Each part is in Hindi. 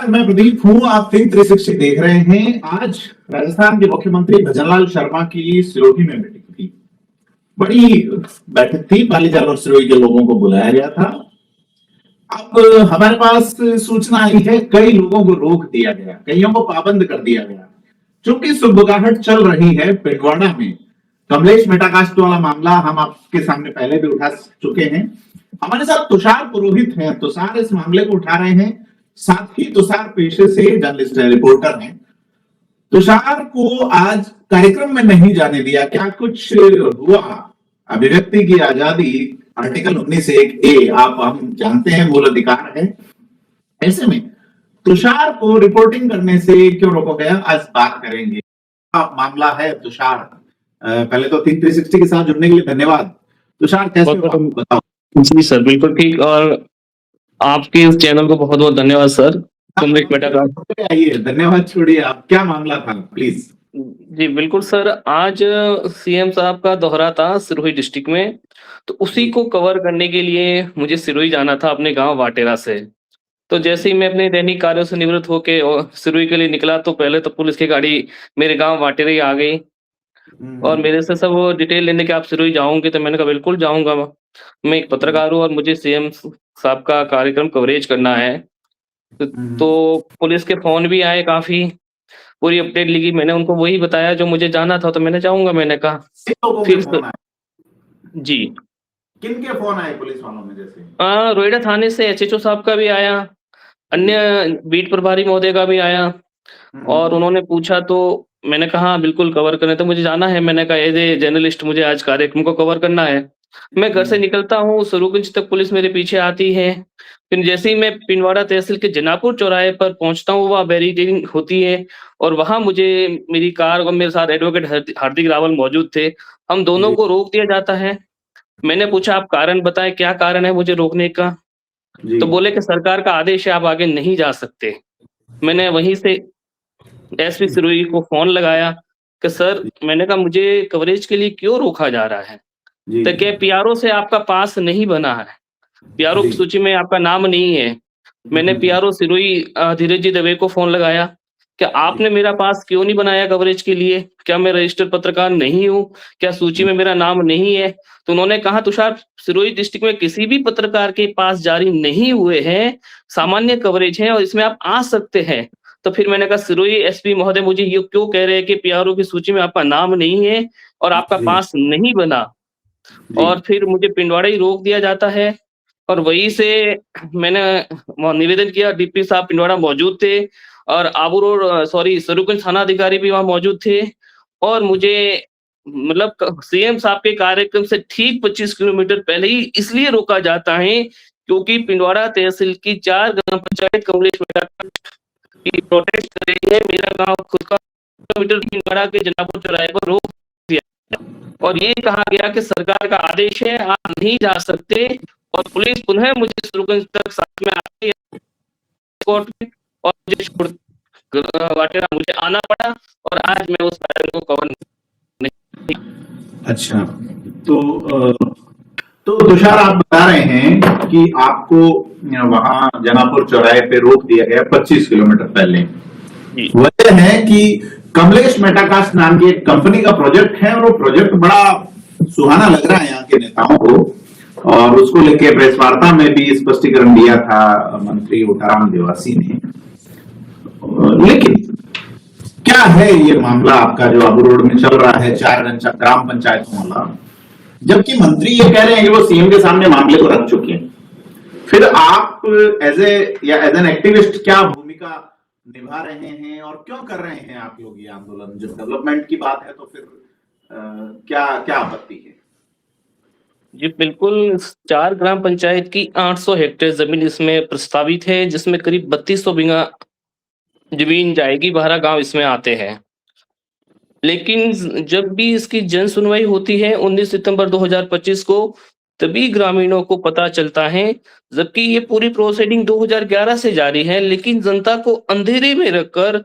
नमस्कार, मैं प्रदीप हूँ। आप थिंक 360 देख रहे हैं। आज राजस्थान के मुख्यमंत्री भजनलाल शर्मा की सिरोही में मीटिंग थी। बड़ी बैठक थी। बालीजाल और सिरोही के लोगों को बुलाया गया था। अब हमारे पास सूचना आई है, कई लोगों को रोक दिया गया, कईयों को पाबंद कर दिया गया। चूंकि सुगबुगाहट चल रही है पिंडवाड़ा में, कमलेश मेटाकास्ट वाला मामला हम आपके सामने पहले भी उठा चुके हैं। हमारे साथ तुषार पुरोहित हैं। तुषार इस मामले को उठा रहे हैं। साथ ही तुषार पेशे से जर्नलिस्ट है, रिपोर्टर हैं। तुषार को आज कार्यक्रम में नहीं जाने दिया। क्या कुछ हुआ? अभिव्यक्ति की आजादी आर्टिकल 19(1)(a) आप हम जानते हैं मूल अधिकार है। ऐसे में तुषार को रिपोर्टिंग करने से क्यों रोका गया, आज बात करेंगे। मामला है तुषार। पहले तो थिंक 360 के साथ जुड़ने के लिए धन्यवाद। तुषार कैसे हो आप, बताओ। जी सर, बिल्कुल ठीक। और आपके इस चैनल को बहुत बहुत धन्यवाद सर। कमलेश मेटाकास्ट। आइए, धन्यवाद छोड़िए, आप क्या मामला था प्लीज। जी बिल्कुल सर, आज सीएम साहब का दौरा था सिरोही डिस्ट्रिक्ट में, तो उसी को कवर करने के लिए मुझे सिरोही जाना था अपने गांव वाटेरा से। तो जैसे ही मैं अपने दैनिक कार्यों से निवृत्त होके और सिरोही के लिए निकला, तो पहले तो पुलिस की गाड़ी मेरे गांव वाटेरा ही आ गई और मेरे से सब वो डिटेल लेने के, आप सिरोही जाओगे? तो मैंने कहा बिल्कुल जाऊंगा। मैं एक पत्रकार हूँ और मुझे सीएम साहब का कार्यक्रम कवरेज करना है। तो पुलिस के फोन भी आए, काफी पूरी अपडेट लिखी। मैंने उनको वही बताया जो मुझे जाना था, तो मैंने जाऊंगा, मैंने कहा। फिर जी, किनके फोन आए पुलिस वालों में? जैसे रोहिड़ा थाने से एचएचओ साहब का भी आया, अन्य बीट प्रभारी महोदय का भी आया और उन्होंने पूछा, तो मैंने कहा हाँ, बिल्कुल कवर करें, तो मुझे जाना है। मैंने कहा एज ए जर्नलिस्ट मुझे आज कार्यक्रम को कवर करना है। मैं घर से निकलता हूँ, सरूगंज तक पुलिस मेरे पीछे आती है। फिर जैसे ही मैं पिंडवाड़ा तहसील के जनापुर चौराहे पर पहुंचता हूँ, वहाँ बैरिकेडिंग होती है और वहां मुझे मेरी कार और मेरे साथ एडवोकेट हार्दिक रावल मौजूद थे। हम दोनों को रोक दिया जाता है। मैंने पूछा आप कारण बताएं, क्या कारण है मुझे रोकने का? तो बोले कि सरकार का आदेश है, आप आगे नहीं जा सकते। मैंने वहीं से एसपी सिरोही को फोन लगाया कि सर, मैंने कहा मुझे कवरेज के लिए क्यों रोका जा रहा है? तो क्या पीआरओ से आपका पास नहीं बना है, पीआरओ की सूची में आपका नाम नहीं है। मैंने पीआरओ सिरोही धीरज जी दवे को फोन लगाया कि आपने मेरा पास क्यों नहीं बनाया कवरेज के लिए? क्या मैं रजिस्टर्ड पत्रकार नहीं हूँ? क्या सूची में मेरा नाम नहीं है? तो उन्होंने कहा तुषार, सिरोही डिस्ट्रिक्ट में किसी भी पत्रकार के पास जारी नहीं हुए हैं, सामान्य कवरेज है और इसमें आप आ सकते हैं। तो फिर मैंने कहा सिरोही एसपी महोदय मुझे ये क्यों कह रहे हैं कि पीआरओ की सूची में आपका नाम नहीं है और आपका पास नहीं बना? और फिर मुझे पिंडवाड़ा ही रोक दिया जाता है और वहीं से मैंने निवेदन किया। डीपी साहब पिंडवाड़ा मौजूद थे और आबू रोड सरूगंज थाना अधिकारी भी वहां मौजूद थे और मुझे मतलब सीएम साहब के कार्यक्रम से ठीक 25 किलोमीटर पहले ही इसलिए रोका जाता है क्योंकि पिंडवाड़ा तहसील की 4 ग्राम पंचायत कमलेश मेटाकास्ट की प्रोटेस्ट कर रही है। मेरा गांव खुद का किलोमीटर पिंडवाड़ा के जनापुर चौराहे पर रोक दिया और ये कहा गया कि सरकार का आदेश है, आप नहीं जा सकते। और पुलिस पुनः मुझे सरूगंज तक साथ में आती है कोर्ट में और मुझे छोड़ वाटेरा मुझे आना पड़ा और आज मैं उस कार्यक्रम को कवर नहीं। अच्छा, तो तुषार आप बता रहे हैं कि आपको वहां जनापुर चौराहे पे रोक दिया गया 25 किलोमीटर पहले। वजह है कि कमलेश मेटाकास्ट नाम की एक कंपनी का प्रोजेक्ट है और वो प्रोजेक्ट बड़ा सुहाना लग रहा है यहाँ के नेताओं को और उसको लेके प्रेस वार्ता में भी स्पष्टीकरण दिया था मंत्री उठाराम देवासी ने। लेकिन क्या है ये मामला आपका जो आबू रोड में चल रहा है 4 ग्राम पंचायत वाला, जबकि मंत्री ये कह रहे हैं कि वो सीएम के सामने मामले को रख चुके हैं? फिर आप एज एन एक्टिविस्ट क्या भूमिका निभा रहे हैं और क्यों कर रहे हैं आप लोग ये आंदोलन? जब डेवलपमेंट की बात है तो फिर क्या क्या आपत्ति है? जी बिल्कुल, 4 ग्राम पंचायत की 800 हेक्टेयर जमीन इसमें प्रस्तावित है, जिसमें करीब 3200 बीघा जमीन जाएगी। 12 गांव इसमें आते हैं। लेकिन जब भी इसकी जन सुनवाई होती है 19 सितंबर 2025 को, तभी ग्रामीणों को पता चलता है, जबकि ये पूरी प्रोसीडिंग 2011 से जारी है, लेकिन जनता को अंधेरे में रखकर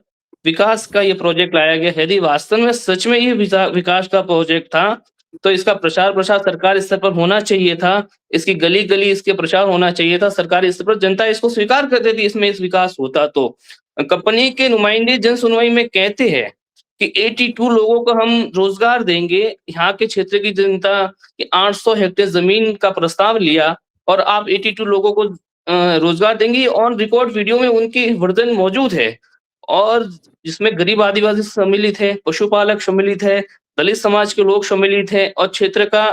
विकास का ये प्रोजेक्ट लाया गया है। यदि वास्तव में सच में ये विकास का प्रोजेक्ट था, तो इसका प्रचार-प्रसार सरकार स्तर पर होना चाहिए था। इसकी गली-गली इसके प्रचार होना चाहिए था। सरकारी स्तर पर जनता इसको स्वीकार कर देती इसमें इस विकास होता तो। कंपनी के नुमाइंदे जन सुनवाई में कहते हैं कि 82 लोगों को हम रोज़गार देंगे। यहाँ के क्षेत्र की जनता की 800 हेक्टेयर ज़मीन का प्रस्ताव लिया और आप 82 लोगों को रोज़गार देंगे। ऑन रिकॉर्ड वीडियो में उनकी वर्णन मौजूद है और जिसमें गरीब आदिवासी सम्मिलित है, पशुपालक सम्मिलित है, दलित समाज के लोग सम्मिलित हैं और क्षेत्र का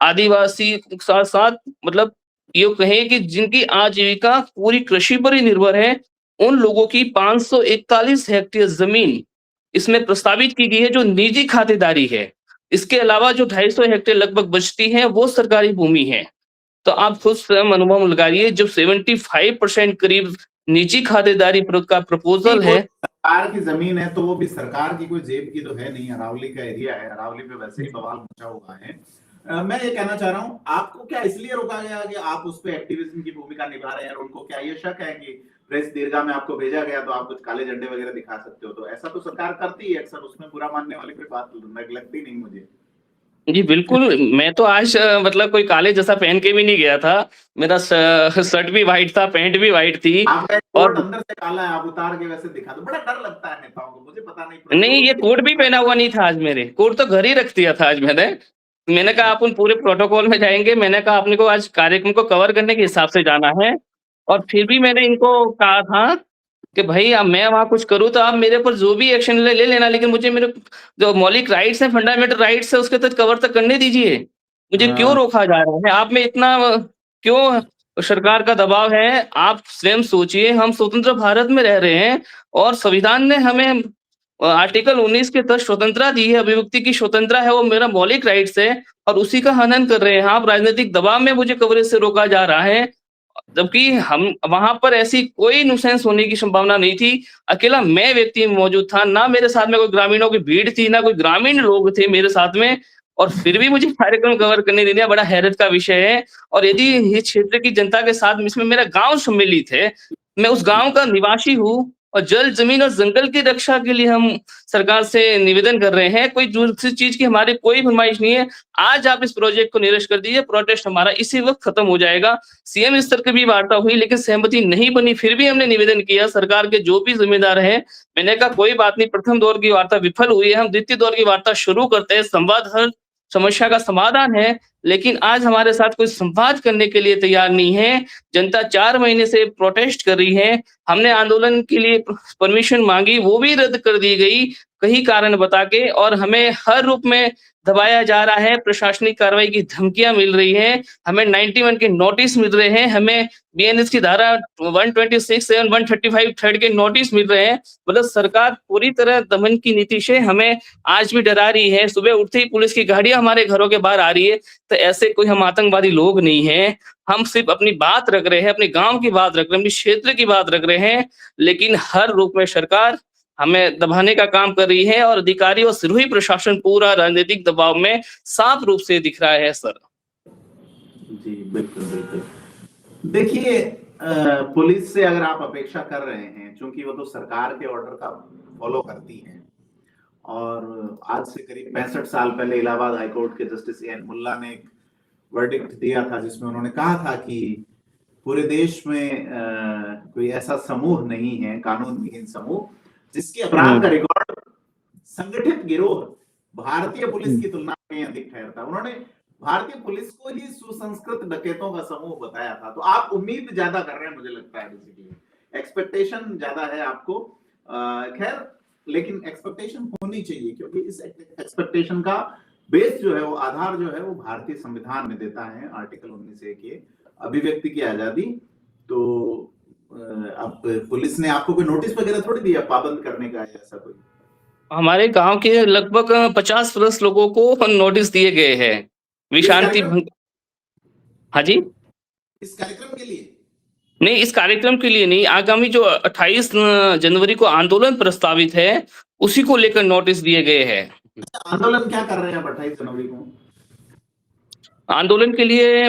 आदिवासी साथ-साथ मतलब यूँ कहें कि जिनकी आजीविका पूरी कृषि पर ही निर्भर है, उन लोगों की 541 हेक्टेयर ज़मीन इसमें प्रस्तावित की गई है जो निजी खातेदारी है। इसके अलावा जो 250 हेक्टेयर लगभग बचती है वो सरकारी भूमि है। तो आप खुद स्वयं अनुभव लगाइए जब 75% करीब निजी खातेदारी का नहीं, प्रपोज़ल वो है। सरकार की जमीन है तो वो भी सरकार की कोई जेब की तो है नहीं। अरावली का एरिया है, अरावली पे वैसे ही बवाल मचा हुआ है। मैं ये कहना चाह रहा हूँ, आपको क्या इसलिए रोका गया कि आप उस पे एक्टिविज्म की भूमिका निभा रहे हैं? और उनको क्या ये शक है कि प्रेस दीर्घा में आपको भेजा गया तो आप कुछ काले झंडे वगैरह दिखा सकते हो? तो ऐसा तो सरकार करती है अक्सर, उसमें बुरा मानने वाली कोई बात लगती नहीं मुझे। जी, बिल्कुल, मैं तो आज मतलब कोई काले जैसा पहन के भी नहीं गया था। मेरा शर्ट भी व्हाइट था, पैंट भी व्हाइट थी आपका एक और कोट अंदर से काला है, आप उतार के वैसे दिखा दो। बड़ा डर लगता है नेताओं को, मुझे पता नहीं नहीं, ये जो कोट भी पहना हुआ नहीं था आज मेरे। कोट तो घर ही रख दिया था आज मैंने। मैंने कहा अपन पूरे प्रोटोकॉल में जाएँगे, मैंने कहा अपने को आज कार्यक्रम को कवर करने के हिसाब से जाना है और फिर भी मैंने इनको कहा था कि भई अब मैं वहाँ कुछ करूँ तो आप मेरे ऊपर जो भी एक्शन ले लेना, लेकिन मुझे मेरे जो मौलिक राइट्स हैं, फंडामेंटल राइट्स है उसके तक कवर तक करने दीजिए। मुझे क्यों हाँ, रोका जा रहा है? आप में इतना क्यों सरकार का दबाव है? आप स्वयं सोचिए, हम स्वतंत्र भारत में रह रहे हैं और संविधान ने हमें आर्टिकल 19 के तहत स्वतंत्रता दी है, अभिव्यक्ति की स्वतंत्रता है, वो मेरा मौलिक राइट्स है और उसी का हनन कर रहे हैं आप। राजनीतिक दबाव में मुझे कवरेज से रोका जा रहा है, जबकि हम वहाँ पर ऐसी कोई नुसेंस होने की संभावना नहीं थी। अकेला मैं व्यक्ति मौजूद था, ना मेरे साथ में कोई ग्रामीणों की भीड़ थी, ना कोई ग्रामीण लोग थे मेरे साथ में और फिर भी मुझे कार्यक्रम कवर करने नहीं दिया, बड़ा हैरत का विषय है। और यदि इस क्षेत्र की जनता के साथ इसमें मेरा गाँव सम्मिलित है, मैं उस गाँव का निवासी हूँ और जल, ज़मीन और जंगल की रक्षा के लिए हम सरकार से निवेदन कर रहे हैं। कोई दूसरी चीज़ की हमारी कोई फरमाइश नहीं है। आज आप इस प्रोजेक्ट को निरस्त कर दीजिए, प्रोटेस्ट हमारा इसी वक़्त खत्म हो जाएगा। सीएम स्तर की भी वार्ता हुई लेकिन सहमति नहीं बनी, फिर भी हमने निवेदन किया सरकार के जो भी ज़िम्मेदार हैं, मैंने कहा कोई बात नहीं, प्रथम दौर की वार्ता विफल हुई है, हम द्वितीय दौर की वार्ता शुरू करते हैं, संवाद हर समस्या का समाधान है, लेकिन आज हमारे साथ कोई संवाद करने के लिए तैयार नहीं है। जनता 4 महीने से प्रोटेस्ट कर रही है, हमने आंदोलन के लिए परमिशन माँगी, वो भी रद्द कर दी गई, कई कारण बता के और हमें हर रूप में दबाया जा रहा है, प्रशासनिक कार्रवाई की धमकियाँ मिल रही हैं, हमें 91 के नोटिस मिल रहे हैं, हमें बीएनएस की धारा 126 एवं 135 थर्ड के नोटिस मिल रहे हैं। मतलब सरकार पूरी तरह दमन की नीति से हमें आज भी डरा रही है, सुबह उठते ही पुलिस की गाड़ियाँ हमारे घरों के बाहर आ रही है, तो ऐसे कोई हम आतंकवादी लोग नहीं हैं। हम सिर्फ़ अपनी बात रख रहे हैं, अपने गाँव की बात रख रहे हैं, अपने क्षेत्र की बात रख रहे हैं, लेकिन हर रूप में सरकार हमें दबाने का काम कर रही है और अधिकारी और सिरोही प्रशासन पूरा राजनीतिक दबाव में साफ रूप से दिख रहा है सर। जी, बिल्कुल, बिल्कुल। देखिए, पुलिस से अगर आप अपेक्षा कर रहे हैं, चूँकि वो तो सरकार के ऑर्डर का फॉलो करती है और आज से करीब 65 साल पहले इलाहाबाद हाई कोर्ट के जस्टिस ए.एन. मुल्ला ने एक वर्डिक्ट दिया था जिसमें उन्होंने कहा था कि पूरे देश में कोई ऐसा समूह नहीं है, कानून विहीन समूह, जिसके अपराध का रिकॉर्ड संगठित गिरोह भारतीय पुलिस की तुलना में अधिक ठहरता है। उन्होंने भारतीय पुलिस को ही सुसंस्कृत डकैतों का समूह बताया था। तो आप उम्मीद ज्यादा कर रहे हैं, मुझे लगता है बेसिकली एक्सपेक्टेशन ज्यादा है आपको। खैर, लेकिन एक्सपेक्टेशन होनी चाहिए क्योंकि इस एक्सपेक्टेशन का बेस जो है, वो आधार जो है, वो भारतीय संविधान में देता है, आर्टिकल 19 के अभिव्यक्ति की आजादी। तो अब पुलिस ने आपको कोई नोटिस वगैरह थोड़ी दिया पाबंद करने का, ऐसा कोई? हमारे गाँव के लगभग 50 प्लस लोगों को नोटिस दिए गए हैं। इस विशांति कार्यक्रम भंग हाँ जी? इस कार्यक्रम के लिए? नहीं, इस कार्यक्रम के लिए नहीं, आगामी जो 28 जनवरी को आंदोलन प्रस्तावित है, उसी को लेकर नोटिस दिए गए हैं। आंदोलन क्या कर रहे हैं आप 28 जनवरी को? आंदोलन के लिए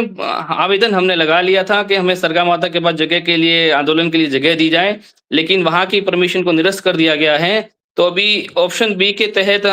आवेदन हमने लगा लिया था कि हमें सरगा माता के पास जगह के लिए आंदोलन के लिए जगह दी जाए, लेकिन वहाँ की परमिशन को निरस्त कर दिया गया है। तो अभी ऑप्शन बी के तहत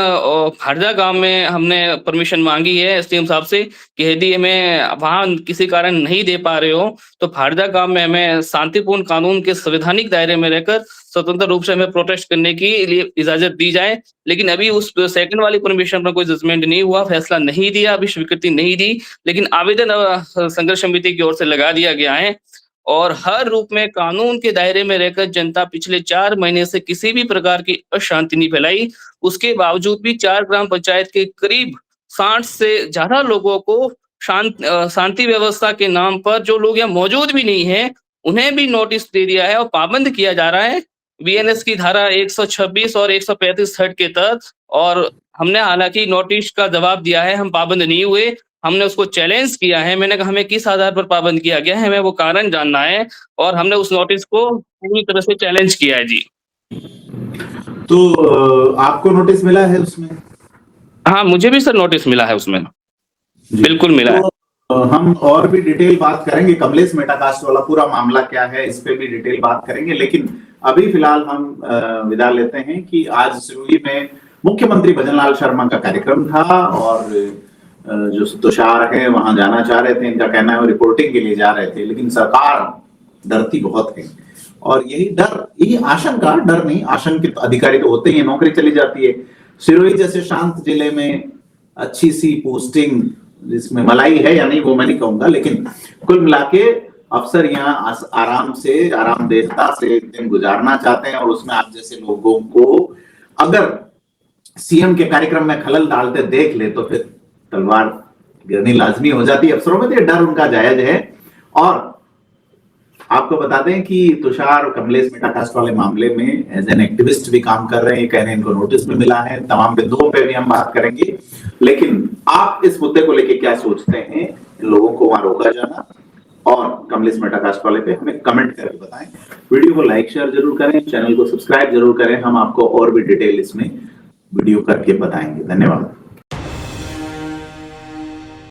हरदा गाँव में हमने परमिशन माँगी है एसडीएम साहब से कि यदि हमें वहाँ किसी कारण नहीं दे पा रहे हो, तो हरदा गाँव में हमें शांतिपूर्ण कानून के संवैधानिक दायरे में रहकर स्वतंत्र रूप से हमें प्रोटेस्ट करने की लिए इजाज़त दी जाए। लेकिन अभी उस सेकंड वाली परमिशन पर कोई जजमेंट नहीं हुआ, फैसला नहीं दिया, अभी स्वीकृति नहीं दी, लेकिन आवेदन संघर्ष समिति की ओर से लगा दिया गया है। और हर रूप में कानून के दायरे में रहकर जनता पिछले 4 महीने से किसी भी प्रकार की अशांति नहीं फैलाई। उसके बावजूद भी 4 ग्राम पंचायत के करीब 60 से ज़्यादा लोगों को शांति व्यवस्था के नाम पर जो लोग यहाँ मौजूद भी नहीं हैं, उन्हें भी नोटिस दे दिया है और पाबंद किया जा रहा है बीएनएस की धारा 126 और 135 थर्ड के तहत। और हमने हालाँकि नोटिस का जवाब दिया है, हम पाबंद नहीं हुए। हमने उसको चैलेंज किया है, मैंने कहा हमें किस आधार पर पाबंद किया गया है, हमें वो कारण जानना है और हमने उस नोटिस को पूरी तरह से चैलेंज किया है। जी। तो आपको नोटिस मिला है उसमें? हाँ, मुझे भी सर नोटिस मिला है उसमें। बिल्कुल मिला है। हम और भी डिटेल बात करेंगे, कमलेश मेटाकास्ट वाला पूरा मामला क्या है इस पे भी डिटेल बात करेंगे, लेकिन अभी फिलहाल हम विदा लेते हैं कि आज सिरोही में मुख्यमंत्री भजनलाल शर्मा का कार्यक्रम था और जो तुषार है वहां जाना चाह रहे थे, इनका कहना है वो रिपोर्टिंग के लिए जा रहे थे, लेकिन सरकार डरती बहुत है और यही डर, यही आशंका, डर नहीं, आशंकित अधिकारी तो होते ही, नौकरी चली जाती है। सिरोही जैसे शांत जिले में अच्छी सी पोस्टिंग जिसमें मलाई है या नहीं वो मैं नहीं कहूंगा, लेकिन कुल मिला के अफसर यहाँ आराम से, आरामदेहता से दिन गुजारना चाहते हैं और उसमें आप जैसे लोगों को अगर सीएम के कार्यक्रम में खलल डालते देख ले तो फिर तलवार गिरनी लाजमी हो जाती है अफसरों में, तो ये डर उनका जायज है। और आपको बता दें कि तुषार और कमलेश मेटाकास्ट वाले मामले में एज एन एक्टिविस्ट भी काम कर रहे हैं, कह रहे हैं इनको नोटिस भी मिला है, तमाम बिंदुओं पे भी हम बात करेंगे। लेकिन आप इस मुद्दे को लेके क्या सोचते हैं, इन लोगों को वहां रोका जाना और कमलेश मेटाकास्ट वाले पे हमें कमेंट करके बताएं। वीडियो को लाइक शेयर जरूर करें, चैनल को सब्सक्राइब जरूर करें, हम आपको और भी डिटेल इसमें वीडियो करके बताएंगे। धन्यवाद।